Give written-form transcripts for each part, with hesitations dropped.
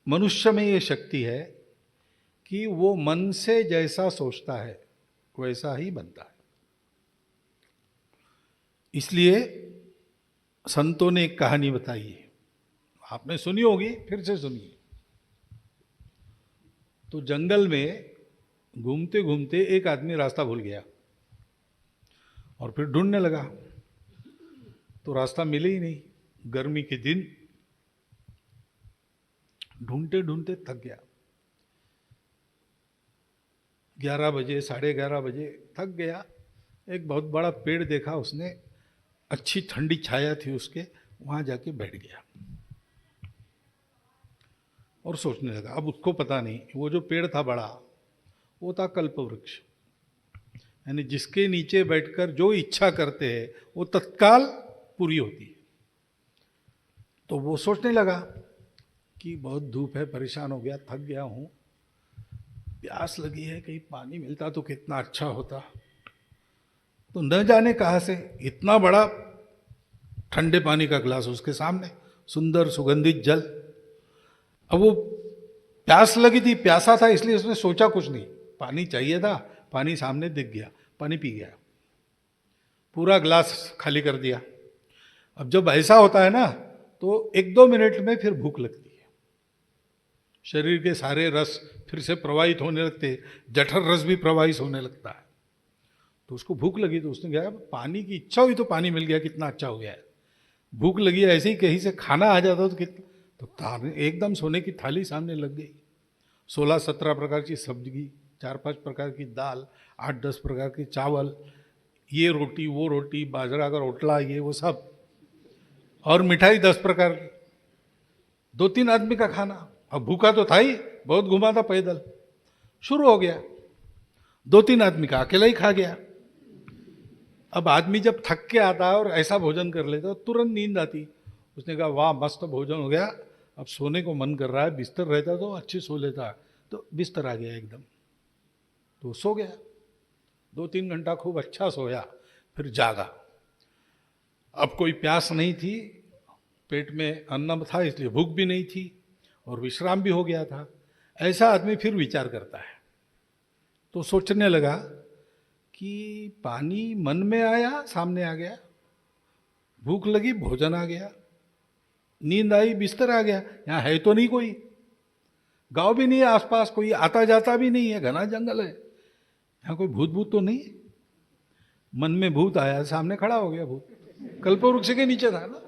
मनुष्य में ये शक्ति है कि वो मन से जैसा सोचता है वैसा ही बनता है। इसलिए संतों ने एक कहानी बताई है, आपने सुनी होगी, फिर से सुनिए। तो जंगल में घूमते घूमते एक आदमी रास्ता भूल गया और फिर ढूंढने लगा, तो रास्ता मिले ही नहीं। गर्मी के दिन ढूंढते ढूंढते थक गया। 11 बजे 11:30 बजे थक गया। एक बहुत बड़ा पेड़ देखा उसने, अच्छी ठंडी छाया थी उसके, वहां जाके बैठ गया और सोचने लगा। अब उसको पता नहीं, वो जो पेड़ था बड़ा, वो था कल्प वृक्ष, यानी जिसके नीचे बैठकर जो इच्छा करते हैं वो तत्काल पूरी होती है। तो वो सोचने लगा कि बहुत धूप है, परेशान हो गया, थक गया हूं, प्यास लगी है, कहीं पानी मिलता तो कितना अच्छा होता। तो न जाने कहां से इतना बड़ा ठंडे पानी का गिलास उसके सामने, सुंदर सुगंधित जल। अब वो प्यास लगी थी, प्यासा था, इसलिए उसने सोचा कुछ नहीं, पानी चाहिए था, पानी सामने दिख गया, पानी पी गया, पूरा गिलास खाली कर दिया। अब जब ऐसा होता है ना, तो 1-2 मिनट में फिर भूख लगती है, शरीर के सारे रस फिर से प्रवाहित होने लगते, जठर रस भी प्रवाहित होने लगता है। तो उसको भूख लगी, तो उसने कहा पानी की इच्छा हुई तो पानी मिल गया, कितना अच्छा हो गया है। भूख लगी ऐसे ही कहीं से खाना आ जाता तो कितना, तो एकदम सोने की थाली सामने लग गई, 16-17 प्रकार की सब्जी, 4-5 प्रकार की दाल, 8-10 प्रकार के चावल, ये रोटी वो रोटी, बाजरा का रोटला, ये वो सब, और मिठाई 10 प्रकार की। 2-3 आदमी का खाना। अब भूखा तो था ही, बहुत घुमा था पैदल, शुरू हो गया। 2-3 आदमी का अकेला ही खा गया। अब आदमी जब थक के आता है और ऐसा भोजन कर लेता, तुरंत नींद आती। उसने कहा वाह मस्त भोजन हो गया, अब सोने को मन कर रहा है, बिस्तर रहता तो अच्छे सो लेता, तो बिस्तर आ गया एकदम, तो सो गया। 2-3 घंटा खूब अच्छा सोया, फिर जागा। अब कोई प्यास नहीं थी, पेट में अन्न था, इसलिए भूख भी नहीं थी, और विश्राम भी हो गया था। ऐसा आदमी फिर विचार करता है, तो सोचने लगा कि पानी मन में आया, सामने आ गया, भूख लगी, भोजन आ गया, नींद आई, बिस्तर आ गया, यहां है तो नहीं कोई, गांव भी नहीं है आसपास, कोई आता जाता भी नहीं है, घना जंगल है, यहां कोई भूत भूत तो नहीं। मन में भूत आया, सामने खड़ा हो गया भूत, कल्पवृक्ष के नीचे था ना,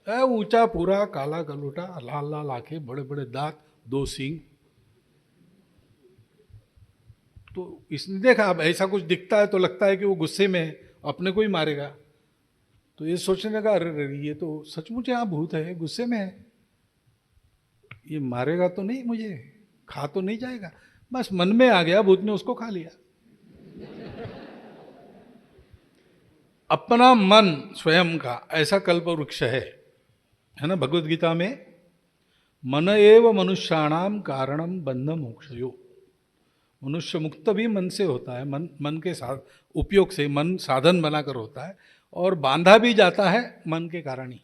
ऊंचा पूरा, काला गलोटा, लाल लाल आंखें, बड़े बड़े दांत, 2 सींग। तो इसने देखा, अब ऐसा कुछ दिखता है तो लगता है कि वो गुस्से में है, अपने को ही मारेगा। तो ये सोचने लगा, अरे ये तो सचमुच यहाँ भूत है, गुस्से में है, ये मारेगा तो नहीं मुझे, खा तो नहीं जाएगा। बस मन में आ गया, भूत ने उसको खा लिया। अपना मन स्वयं का ऐसा कल्प वृक्ष है ना। भगवत गीता में मन एव मनुष्याणाम कारणम बंध मोक्षयो, मनुष्य मुक्त भी मन से होता है, मन के साथ उपयोग से मन साधन बनाकर होता है, और बांधा भी जाता है मन के कारण ही।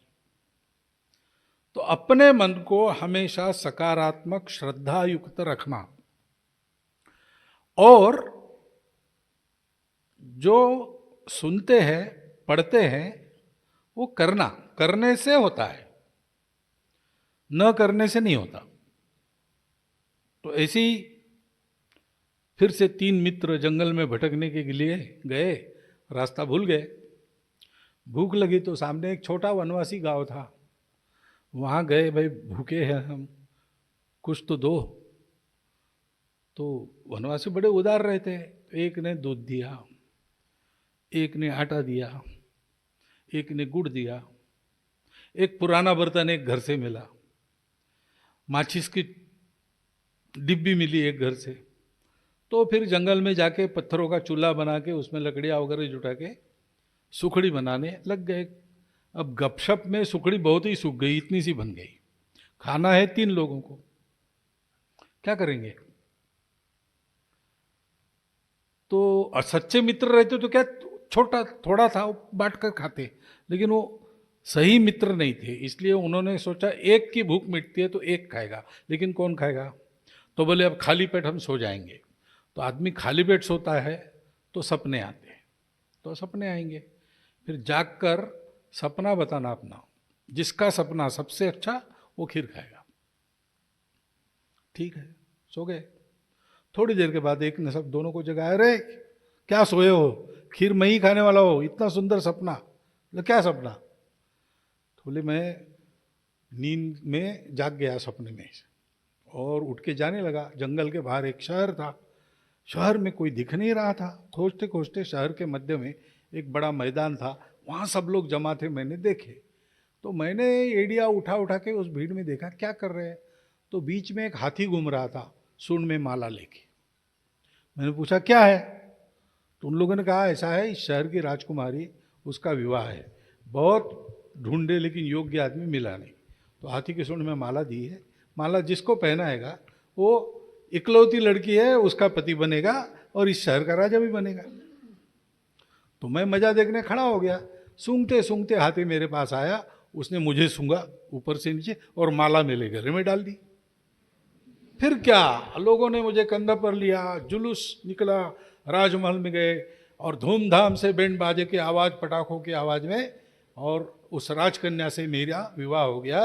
तो अपने मन को हमेशा सकारात्मक श्रद्धा युक्त रखना, और जो सुनते हैं पढ़ते हैं वो करना, करने से होता है, न करने से नहीं होता। तो ऐसे ही फिर से 3 मित्र जंगल में भटकने के लिए गए, रास्ता भूल गए, भूख लगी तो सामने एक छोटा वनवासी गांव था, वहां गए, भाई भूखे हैं हम, कुछ तो दो। तो वनवासी बड़े उदार रहते हैं, एक ने दूध दिया, एक ने आटा दिया, एक ने गुड़ दिया, एक पुराना बर्तन एक घर से मिला, माचिस की डिब्बी मिली एक घर से। तो फिर जंगल में जाके पत्थरों का चूल्हा बना के उसमें लकड़ियाँ वगैरह जुटा के सुखड़ी बनाने लग गए। अब गपशप में सुखड़ी बहुत ही सूख गई, इतनी सी बन गई, खाना है 3 लोगों को, क्या करेंगे। तो सच्चे मित्र रहते तो क्या, छोटा थोड़ा था बांट कर खाते, लेकिन वो सही मित्र नहीं थे, इसलिए उन्होंने सोचा एक की भूख मिटती है तो एक खाएगा, लेकिन कौन खाएगा? तो बोले अब खाली पेट हम सो जाएंगे। तो आदमी खाली पेट सोता है तो सपने आते हैं, तो सपने आएंगे। फिर जाग कर सपना बताना अपना, जिसका सपना सबसे अच्छा वो खीर खाएगा। ठीक है, सो गए। थोड़ी देर के बाद एक ने सब दोनों को जगाया, अरे क्या सोए हो, खीर मैं ही खाने वाला हो, इतना सुंदर सपना। बोले क्या सपना? तो बोले मैं नींद में जाग गया सपने में और उठ के जाने लगा। जंगल के बाहर एक शहर था, शहर में कोई दिख नहीं रहा था। खोजते खोजते शहर के मध्य में एक बड़ा मैदान था, वहाँ सब लोग जमा थे, मैंने देखे। तो मैंने एडिया उठा उठा के उस भीड़ में देखा क्या कर रहे हैं। तो बीच में एक हाथी घूम रहा था सूंड में माला लेके। मैंने पूछा क्या है? तो उन लोगों ने कहा ऐसा है, इस शहर की राजकुमारी, उसका विवाह है, बहुत ढूंढे लेकिन योग्य आदमी मिला नहीं, तो हाथी की सूंड में माला दी है, माला जिसको पहनाएगा वो इकलौती लड़की है, उसका पति बनेगा और इस शहर का राजा भी बनेगा। तो मैं मजा देखने खड़ा हो गया। सूंघते सूंघते हाथी मेरे पास आया, उसने मुझे सूंघा ऊपर से नीचे और माला मेरे गले में डाल दी। फिर क्या, लोगों ने मुझे कंधा पर लिया, जुलूस निकला, राजमहल में गए और धूमधाम से बैंड बाजे की आवाज़, पटाखों की आवाज़ में, और उस राजकन्या से मेरा विवाह हो गया।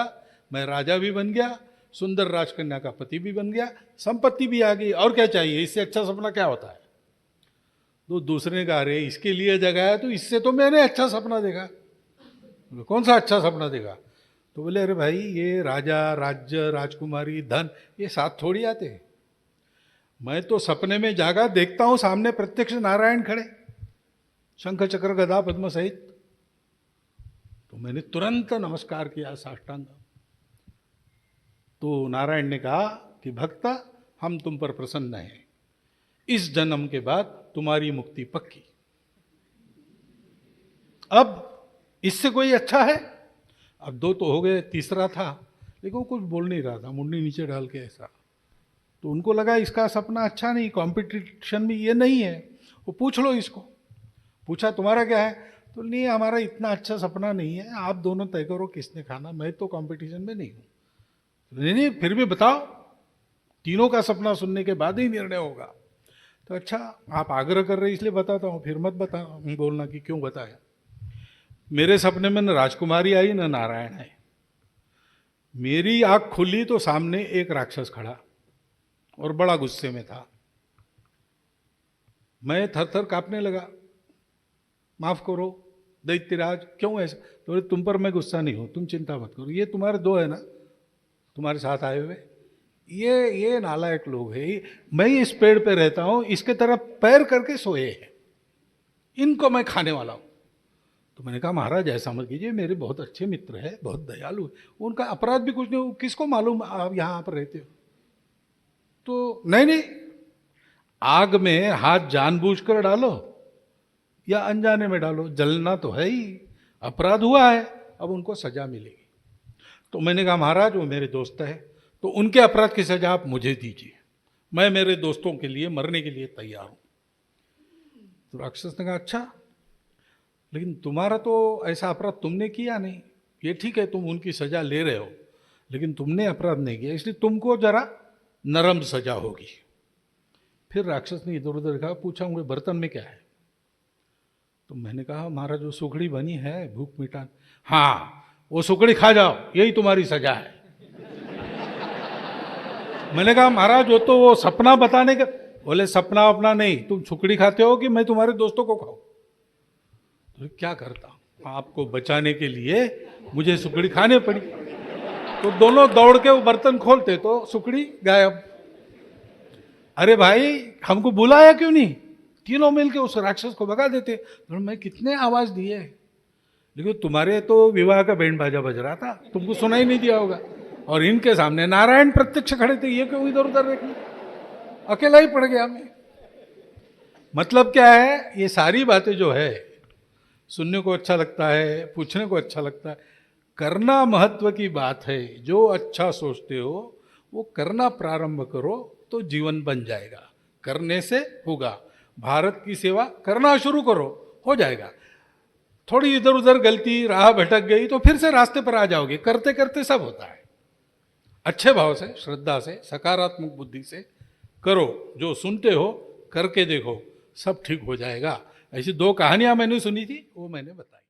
मैं राजा भी बन गया, सुंदर राजकन्या का पति भी बन गया, संपत्ति भी आ गई, और क्या चाहिए, इससे अच्छा सपना क्या होता है? तो दूसरे ने कहा अरे इसके लिए जगाया तो इससे तो मैंने अच्छा सपना देखा। कौन सा अच्छा सपना देखा? तो बोले अरे भाई ये राजा, राज्य, राजकुमारी, धन, ये साथ थोड़ी आते हैं। मैं तो सपने में जागा, देखता हूं सामने प्रत्यक्ष नारायण खड़े, शंख चक्र गदा पद्म सहित। तो मैंने तुरंत नमस्कार किया, साष्टांग। तो नारायण ने कहा कि भक्ता, हम तुम पर प्रसन्न हैं, इस जन्म के बाद तुम्हारी मुक्ति पक्की। अब इससे कोई अच्छा है? अब दो तो हो गए, तीसरा था, लेकिन वो कुछ बोल नहीं रहा था, मुंडी नीचे डाल के ऐसा। तो उनको लगा इसका सपना अच्छा नहीं, कंपटीशन में ये नहीं है, वो पूछ लो इसको। पूछा तुम्हारा क्या है? तो नहीं हमारा इतना अच्छा सपना नहीं है, आप दोनों तय करो किसने खाना, मैं तो कंपटीशन में नहीं हूँ। नहीं नहीं फिर भी बताओ, तीनों का सपना सुनने के बाद ही निर्णय होगा। तो अच्छा आप आग्रह कर रहे इसलिए बताता हूँ, फिर मत बता बोलना कि क्यों बताया। मेरे सपने में न राजकुमारी आई न नारायण आए। मेरी आंख खुली तो सामने एक राक्षस खड़ा और बड़ा गुस्से में था। मैं थर थर कांपने लगा, माफ करो दैत्यराज, क्यों ऐसा? तो तुम पर मैं गुस्सा नहीं हूं, तुम चिंता मत करो, ये तुम्हारे दो है ना तुम्हारे साथ आए हुए, ये नालायक लोग हैं, मैं इस पेड़ पे रहता हूं, इसके तरफ पैर करके सोए हैं, इनको मैं खाने वाला हूं। तो मैंने कहा महाराज ऐसा मत कीजिए, मेरे बहुत अच्छे मित्र हैं, बहुत दयालु है, उनका अपराध भी कुछ नहीं, किसको मालूम आप यहाँ पर रहते हो? तो नहीं, आग में हाथ जानबूझकर डालो या अनजाने में डालो, जलना तो है ही, अपराध हुआ है, अब उनको सजा मिलेगी। तो मैंने कहा महाराज वो मेरे दोस्त है, तो उनके अपराध की सजा आप मुझे दीजिए, मैं मेरे दोस्तों के लिए मरने के लिए तैयार हूं। तो राक्षस ने कहा अच्छा, लेकिन तुम्हारा तो ऐसा अपराध तुमने किया नहीं, ये ठीक है तुम उनकी सजा ले रहे हो, लेकिन तुमने अपराध नहीं किया, इसलिए तुमको जरा नरम सजा होगी। फिर राक्षस ने इधर उधर कहा, पूछा उनके बर्तन में क्या है? तो मैंने कहा महाराज वो सुखड़ी बनी है भूख मिटान। हाँ वो सुखड़ी खा जाओ, यही तुम्हारी सजा है। मैंने कहा महाराज वो तो वो सपना बताने का। बोले सपना अपना नहीं, तुम सुखड़ी खाते हो कि मैं तुम्हारे दोस्तों को खाऊं? तो क्या करता हूं, आपको बचाने के लिए मुझे सुखड़ी खाने पड़ी। तो दोनों दौड़ के वो बर्तन खोलते तो सुखड़ी गायब। अरे भाई हमको बुलाया क्यों नहीं? तीनों मिलके उस राक्षस को भगा देते। तो मैं कितने आवाज दिए, लेकिन तुम्हारे तो विवाह का बैंड बाजा बज रहा था, तुमको सुनाई नहीं दिया होगा, और इनके सामने नारायण प्रत्यक्ष खड़े थे, ये क्यों इधर उधर देखने? अकेला ही पड़ गया मैं। मतलब क्या है, ये सारी बातें जो है सुनने को अच्छा लगता है, पूछने को अच्छा लगता है, करना महत्व की बात है। जो अच्छा सोचते हो वो करना प्रारंभ करो तो जीवन बन जाएगा, करने से होगा। भारत की सेवा करना शुरू करो, हो जाएगा। थोड़ी इधर उधर गलती, राह भटक गई तो फिर से रास्ते पर आ जाओगे। करते करते सब होता है। अच्छे भाव से, श्रद्धा से, सकारात्मक बुद्धि से करो। जो सुनते हो करके देखो, सब ठीक हो जाएगा। ऐसी 2 कहानियां मैंने सुनी थी, वो मैंने बताई।